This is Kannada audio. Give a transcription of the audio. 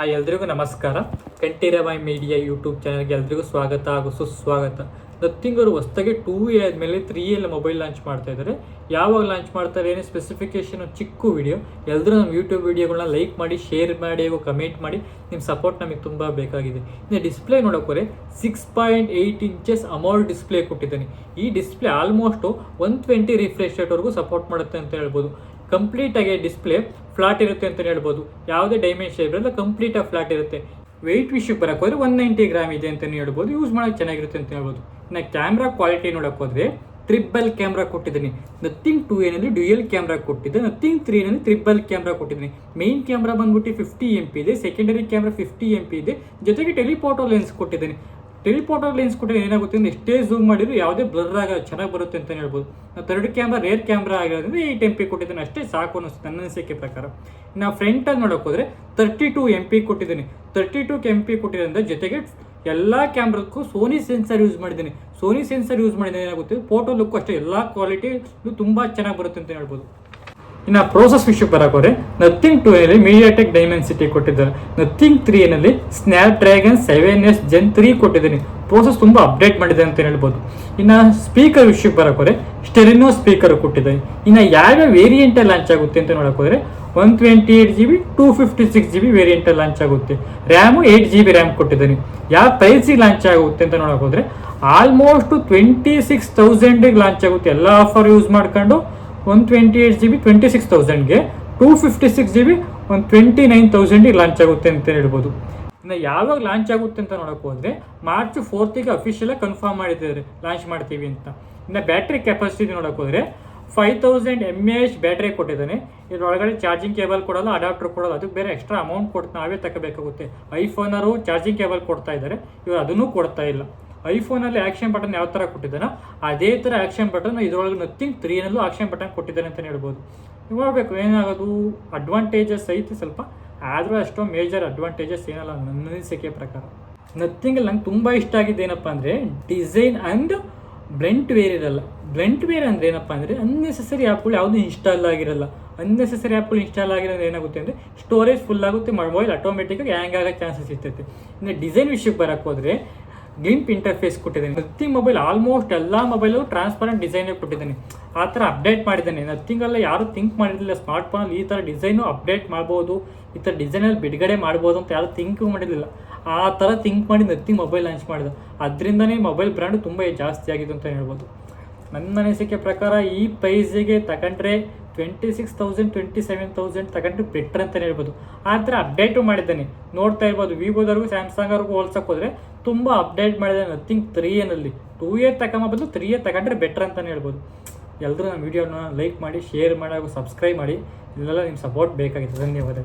ಎಲ್ರಿಗೂ ನಮಸ್ಕಾರ. ಕಂಠೀರವ ಮೈ ಮೀಡಿಯಾ ಯೂಟ್ಯೂಬ್ ಚಾನಲ್ಗೆ ಎಲ್ರಿಗೂ ಸ್ವಾಗತ ಹಾಗೂ ಸುಸ್ವಾಗತ. ನಥಿಂಗ್ ಅವರು ಹೊಸದಾಗಿ 2 ಆದಮೇಲೆ 3 ಮೊಬೈಲ್ ಲಾಂಚ್ ಮಾಡ್ತಾ ಇದ್ದಾರೆ. ಯಾವಾಗ ಲಾಂಚ್ ಮಾಡ್ತಾರೆ, ಏನು ಸ್ಪೆಸಿಫಿಕೇಶನ್, ಚಿಕ್ಕ ವಿಡಿಯೋ. ಎಲ್ಲರೂ ನಮ್ಮ ಯೂಟ್ಯೂಬ್ ವಿಡಿಯೋಗಳನ್ನ ಲೈಕ್ ಮಾಡಿ, ಶೇರ್ ಮಾಡಿ ಹಾಗೂ ಕಮೆಂಟ್ ಮಾಡಿ. ನಿಮ್ಮ ಸಪೋರ್ಟ್ ನಮಗೆ ತುಂಬ ಬೇಕಾಗಿದೆ. ಇನ್ನು ಡಿಸ್ಪ್ಲೇ ನೋಡೋಕೆ 6.8 ಇಂಚಸ್ ಅಮೋಲ್ಡ್ ಡಿಸ್ಪ್ಲೇ ಕೊಟ್ಟಿದ್ದಾನೆ. ಈ ಡಿಸ್ಪ್ಲೇ ಆಲ್ಮೋಸ್ಟ್ 120 ರಿಫ್ರೆಶ್ ರೇಟ್ವರೆಗೂ ಸಪೋರ್ಟ್ ಮಾಡುತ್ತೆ ಅಂತ ಹೇಳ್ಬೋದು. ಕಂಪ್ಲೀಟ್ ಆಗಿ ಡಿಸ್ಪ್ಲೇ ಫ್ಲಾಟ್ ಇರುತ್ತೆ ಅಂತ ಹೇಳ್ಬೋದು. ಯಾವುದೇ ಡೈಮೆನ್ಷನ್ ಇರಲ್ಲ, ಕಂಪ್ಲೀಟ್ ಆಗಿ ಫ್ಲಾಟ್ ಇರುತ್ತೆ. ವೆಯ್ಟ್ ವಿಷಯಕ್ಕೆ ಬರೋಕೆ ಹೋದ್ರೆ 190 ಗ್ರಾಮ್ ಇದೆ ಅಂತ ಹೇಳ್ಬೋದು. ಯೂಸ್ ಮಾಡೋಕೆ ಚೆನ್ನಾಗಿರುತ್ತೆ ಅಂತ ಹೇಳ್ಬೋದು. ಇನ್ನು ಕ್ಯಾಮ್ರಾ ಕ್ವಾಲಿಟಿ ನೋಡೋಕೆ ಹೋದ್ರೆ ಟ್ರಿಬಲ್ ಕ್ಯಾಮ್ರಾ ಕೊಟ್ಟಿದ್ದೀನಿ. ನಥಿಂಗ್ 2 ಏನಲ್ಲಿ ಡ್ಯೂಯಲ್ ಕ್ಯಾಮ್ರಾ ಕೊಟ್ಟಿದ್ದೆ. ನಥಿಂಗ್ 3 ಏನಲ್ಲಿ ಟ್ರಿಬಲ್ ಕ್ಯಾಮ್ರಾ ಕೊಟ್ಟಿದ್ದೀನಿ. ಮೇನ್ ಕ್ಯಾಮ್ರಾ ಬಂದ್ಬಿಟ್ಟು 50 MP ಇದೆ, ಸೆಕೆಂಡರಿ ಕ್ಯಾಮ್ರಾ 50 MP ಇದೆ, ಜೊತೆಗೆ ಟೆಲಿಫೋಟೋ ಲೆನ್ಸ್ ಕೊಟ್ಟಿದ್ದೀನಿ. ಟೆಲಿಫೋಟೋ ಲೆನ್ಸ್ ಕೊಟ್ಟರೆ ಏನಾಗುತ್ತೆ ಅಂದರೆ ಎಷ್ಟೇ ಝೂಮ್ ಮಾಡಿದ್ರು ಯಾವುದೇ ಬ್ಲರ್ ಆಗ ಚೆನ್ನಾಗಿ ಬರುತ್ತೆ ಅಂತ ಹೇಳ್ಬೋದು. ಥರ್ಡ್ ಕ್ಯಾಮ್ರಾ ರೇರ್ ಕ್ಯಾಮ್ರಾ ಆಗಿರೋದ್ರಿಂದ 8 MP ಕೊಟ್ಟಿದ್ದೀನಿ, ಅಷ್ಟೇ ಸಾಕು ಅನ್ನಿಸುತ್ತೆ ನನ್ನ ಅನಿಸಿಕೆ ಪ್ರಕಾರ. ನಾವು ಫ್ರಂಟಲ್ಲಿ ನೋಡೋಕೆ ಹೋದರೆ 32 MP ಕೊಟ್ಟಿದ್ದೀನಿ. 32 MP ಕೊಟ್ಟಿರೋದ್ರಿಂದ ಜೊತೆಗೆ ಎಲ್ಲ ಕ್ಯಾಮ್ರಕ್ಕೂ ಸೋನಿ ಸೆನ್ಸರ್ ಯೂಸ್ ಮಾಡಿದ್ದೀನಿ. ಸೋನಿ ಸೆನ್ಸರ್ ಯೂಸ್ ಮಾಡಿದ್ರೆ ಏನಾಗುತ್ತೆ, ಫೋಟೋ ಲುಕ್ಕು ಅಷ್ಟೇ ಎಲ್ಲ ಕ್ವಾಲಿಟಿ ತುಂಬ ಚೆನ್ನಾಗಿ ಬರುತ್ತೆ ಅಂತ ಹೇಳ್ಬೋದು. ಇನ್ನು ಪ್ರೋಸೆಸ್ ವಿಷಯಕ್ಕೆ ಬರೋಕೆ ನಥಿಂಗ್ 2 ಏನಲ್ಲಿ ಮೀಡಿಯಾಟೆಕ್ ಡೈಮೆನ್ಸಿಟಿ ಕೊಟ್ಟಿದ್ದಾರೆ. ನಥಿಂಗ್ 3 ಏನಲ್ಲಿ ಸ್ನ್ಯಾಪ್ಡ್ರ್ಯಾಗನ್ 7S Gen 3 ಕೊಟ್ಟಿದ್ದೀನಿ. ಪ್ರೋಸೆಸ್ ತುಂಬ ಅಪ್ಡೇಟ್ ಮಾಡಿದೆ ಅಂತ ಹೇಳ್ಬೋದು. ಇನ್ನು ಸ್ಪೀಕರ್ ವಿಷಯಕ್ಕೆ ಬರೋಕೆ ಸ್ಟೆರಿನೋ ಸ್ಪೀಕರ್ ಕೊಟ್ಟಿದ್ದಾರೆ. ಇನ್ನು ಯಾವ್ಯಾವ ವೇರಿಯಂಟಲ್ಲಿ ಲಾಂಚ್ ಆಗುತ್ತೆ ಅಂತ ನೋಡೋಕೆ 128GB 256GB ವೇರಿಯಂಟಲ್ಲಿ ಲಾಂಚ್ ಆಗುತ್ತೆ. ರ್ಯಾಮು 8GB ರ್ಯಾಮ್ ಕೊಟ್ಟಿದ್ದೀನಿ. ಯಾವ ಪ್ರೈಸಿಗೆ ಲಾಂಚ್ ಆಗುತ್ತೆ ಅಂತ ನೋಡೋಕೆ ಆಲ್ಮೋಸ್ಟ್ 26,000ಗೆ ಲಾಂಚ್ ಆಗುತ್ತೆ. ಎಲ್ಲ ಆಫರ್ ಯೂಸ್ ಮಾಡ್ಕೊಂಡು 128GB 26,000ಗೆ, 256GB 29,000ಗೆ ಲಾಂಚ್ ಆಗುತ್ತೆ ಅಂತ ಹೇಳ್ಬೋದು. ಇನ್ನು ಯಾವಾಗ ಲಾಂಚ್ ಆಗುತ್ತೆ ಅಂತ ನೋಡೋಕೆ ಹೋದರೆ ಮಾರ್ಚ್ 4ಗೆ ಅಫಿಷಿಯಲಾಗಿ ಕನ್ಫರ್ಮ್ ಮಾಡಿದ್ದಾರೆ ಲಾಂಚ್ ಮಾಡ್ತೀವಿ ಅಂತ. ಇನ್ನು ಬ್ಯಾಟ್ರಿ ಕೆಪಾಸಿಟಿ ನೋಡೋಕೆ ಹೋದರೆ 5000 mAh ಬ್ಯಾಟ್ರಿ ಕೊಟ್ಟಿದ್ದಾನೆ. ಇದರೊಳಗಡೆ ಚಾರ್ಜಿಂಗ್ ಕೇಬಲ್ ಕೊಡೋಲ್ಲ, ಅಡಾಪ್ಟರ್ ಕೊಡೋಲ್ಲ, ಅದಕ್ಕೆ ಬೇರೆ ಎಕ್ಸ್ಟ್ರಾ ಅಮೌಂಟ್ ಕೊಟ್ಟು ನಾವೇ ತಗೋಬೇಕಾಗುತ್ತೆ. ಐಫೋನರು ಚಾರ್ಜಿಂಗ್ ಕೇಬಲ್ ಕೊಡ್ತಾ ಇದ್ದಾರೆ, ಇವರು ಅದನ್ನೂ ಕೊಡ್ತಾ ಇಲ್ಲ. ಐಫೋನಲ್ಲಿ ಆ್ಯಕ್ಷನ್ ಬಟನ್ ಯಾವ ಥರ ಕೊಟ್ಟಿದ್ದಾನೋ ಅದೇ ಥರ ಆ್ಯಕ್ಷನ್ ಬಟನ್ ಇದರೊಳಗೆ ನಥಿಂಗ್ 3 ಏನಲ್ಲೂ ಆ್ಯಕ್ಷನ್ ಬಟನ್ ಕೊಟ್ಟಿದ್ದಾನೆ ಅಂತಲೇ ಹೇಳ್ಬೋದು. ನೋಡಬೇಕು ಏನಾಗೋದು. ಅಡ್ವಾಂಟೇಜಸ್ ಐತಿ ಸ್ವಲ್ಪ, ಆದರೂ ಅಷ್ಟೋ ಮೇಜರ್ ಅಡ್ವಾಂಟೇಜಸ್ ಏನಲ್ಲ ನನ್ನ ಅನಿಸಿಕೆ ಪ್ರಕಾರ. ನಥಿಂಗಲ್ಲಿ ನಂಗೆ ತುಂಬ ಇಷ್ಟ ಆಗಿದ್ದು ಏನಪ್ಪ ಅಂದರೆ ಡಿಸೈನ್ ಆ್ಯಂಡ್ ಬ್ಲೆಂಟ್ ವೇರ್ ಇರಲ್ಲ. ಬ್ಲೆಂಟ್ ವೇರ್ ಅಂದರೆ ಏನಪ್ಪ ಅಂದರೆ ಅನ್ನೆಸೆಸರಿ ಆ್ಯಪ್ಗಳು ಯಾವುದೂ ಇನ್ಸ್ಟಾಲ್ ಆಗಿರಲ್ಲ. ಅನ್ನೆಸೆಸರಿ ಆ್ಯಪ್ಗಳು ಇನ್ಸ್ಟಾಲ್ ಆಗಿರೋದು ಏನಾಗುತ್ತೆ ಅಂದರೆ ಸ್ಟೋರೇಜ್ ಫುಲ್ ಆಗುತ್ತೆ, ಮೊಬೈಲ್ ಆಟೋಮೆಟಿಕಾಗಿ ಹ್ಯಾಂಗ್ ಆಗೋ ಚಾನ್ಸಸ್ ಇರ್ತೈತೆ. ಇನ್ನು ಡಿಸೈನ್ ವಿಷಯಕ್ಕೆ ಬರೋಕ್ಕೆ ಹೋದರೆ ಗ್ಲಿಂಪ್ ಇಂಟರ್ಫೇಸ್ ಕೊಟ್ಟಿದ್ದಾನೆ. ನಥಿಂಗ್ ಮೊಬೈಲ್ ಆಲ್ಮೋಸ್ಟ್ ಎಲ್ಲ ಮೊಬೈಲಲ್ಲೂ ಟ್ರಾನ್ಸ್ಪರೆಂಟ್ ಡಿಸೈನೇ ಕೊಟ್ಟಿದ್ದಾನೆ. ಆ ಥರ ಅಪ್ಡೇಟ್ ಮಾಡಿದ್ದಾನೆ. ನಥಿಂಗಲ್ಲ ಯಾರು ಥಿಂಕ್ ಮಾಡಿರಲಿಲ್ಲ ಸ್ಮಾರ್ಟ್ ಫೋನಲ್ಲಿ ಈ ಥರ ಡಿಸೈನು ಅಪ್ಡೇಟ್ ಮಾಡ್ಬೋದು, ಈ ಥರ ಡಿಸೈನಲ್ಲಿ ಬಿಡುಗಡೆ ಮಾಡ್ಬೋದು ಅಂತ ಯಾರು ಥಿಂಕ್ ಮಾಡಿರಲಿಲ್ಲ. ಆ ಥರ ಥಿಂಕ್ ಮಾಡಿ ನಥಿಂಗ್ ಮೊಬೈಲ್ ಲಾಂಚ್ ಮಾಡಿದ. ಅದರಿಂದನೇ ಮೊಬೈಲ್ ಬ್ರ್ಯಾಂಡು ತುಂಬ ಜಾಸ್ತಿ ಆಗಿದೆ ಅಂತ ಹೇಳ್ಬೋದು. ನನ್ನ ಅನಿಸಿಕೆ ಪ್ರಕಾರ ಈ ಪ್ರೈಸಿಗೆ ತಗೊಂಡ್ರೆ 26,000 27,000 ತಗೊಂಡ್ರೆ ಬೆಟರ್ ಅಂತಲೇ ಹೇಳ್ಬೋದು. ಆ ಥರ ಅಪ್ಡೇಟು ಮಾಡಿದ್ದಾನೆ. ನೋಡ್ತಾ ಇರ್ಬೋದು, ವಿವೋದವ್ರಿಗೂ ಸ್ಯಾಮ್ಸಂಗ್ವರೆಗೂ ಹೋಲ್ಸಕ್ಕೆ ಹೋದರೆ ತುಂಬ ಅಪ್ಡೇಟ್ ಮಾಡಿದ್ದಾನೆ. ನಥಿಂಗ್ 3 ಏನಲ್ಲಿ 2A ತಗೊಂಬ ಬದಲು 3A ತಗೊಂಡ್ರೆ ಬೆಟರ್ ಅಂತಲೇ ಹೇಳ್ಬೋದು. ಎಲ್ಲರೂ ನಮ್ಮ ವೀಡಿಯೋನ ಲೈಕ್ ಮಾಡಿ, ಶೇರ್ ಮಾಡಿ ಹಾಗೂ ಸಬ್ಸ್ಕ್ರೈಬ್ ಮಾಡಿ. ಇಲ್ಲೆಲ್ಲ ನಿಮ್ಮ ಸಪೋರ್ಟ್ ಬೇಕಾಗಿತ್ತು. ಧನ್ಯವಾದ.